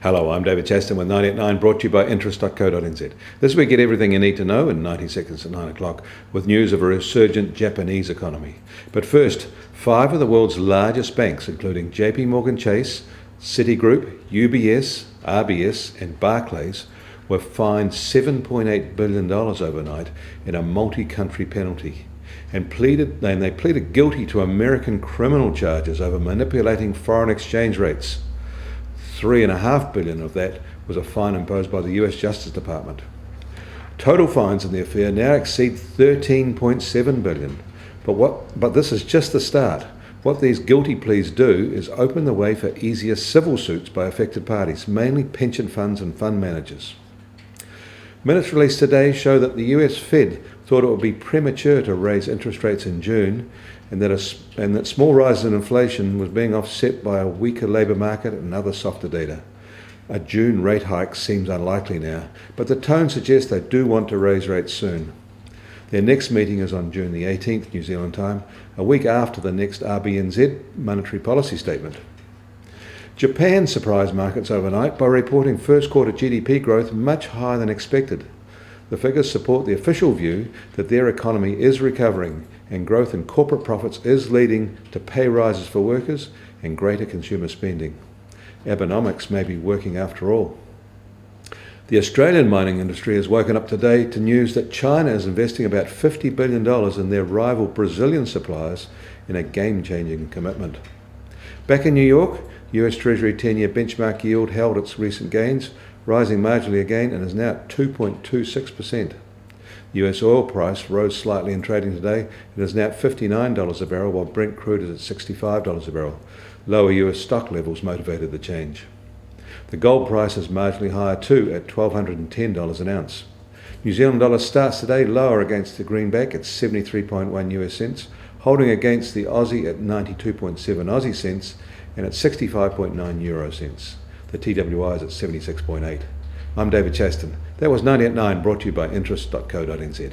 Hello, I'm David Chaston with 989, brought to you by interest.co.nz. This week, get everything you need to know in 90 seconds at 9 o'clock with news of a resurgent Japanese economy. But first, 5 of the world's largest banks, including JPMorgan Chase, Citigroup, UBS, RBS and Barclays, were fined $7.8 billion overnight in a multi-country penalty. They pleaded guilty to American criminal charges over manipulating foreign exchange rates. $3.5 billion of that was a fine imposed by the US Justice Department. Total fines in the affair now exceed $13.7 billion. But this is just the start. What these guilty pleas do is open the way for easier civil suits by affected parties, mainly pension funds and fund managers. Minutes released today show that the US Fed thought it would be premature to raise interest rates in June, and that small rises in inflation was being offset by a weaker labour market and other softer data. A June rate hike seems unlikely now, but the tone suggests they do want to raise rates soon. Their next meeting is on June the 18th, New Zealand time, a week after the next RBNZ monetary policy statement. Japan surprised markets overnight by reporting first quarter GDP growth much higher than expected. The figures support the official view that their economy is recovering and growth in corporate profits is leading to pay rises for workers and greater consumer spending. Abenomics may be working after all. The Australian mining industry has woken up today to news that China is investing about $50 billion in their rival Brazilian suppliers in a game-changing commitment. Back in New York, US Treasury 10-year benchmark yield held its recent gains, rising marginally again and is now at 2.26%. The US oil price rose slightly in trading today. It is now at $59 a barrel, while Brent crude is at $65 a barrel. Lower US stock levels motivated the change. The gold price is marginally higher too, at $1,210 an ounce. New Zealand dollar starts today lower against the greenback at 73.1 US cents, holding against the Aussie at 92.7 Aussie cents and at 65.9 euro cents. The TWI is at 76.8. I'm David Chaston. That was 989, brought to you by interest.co.nz.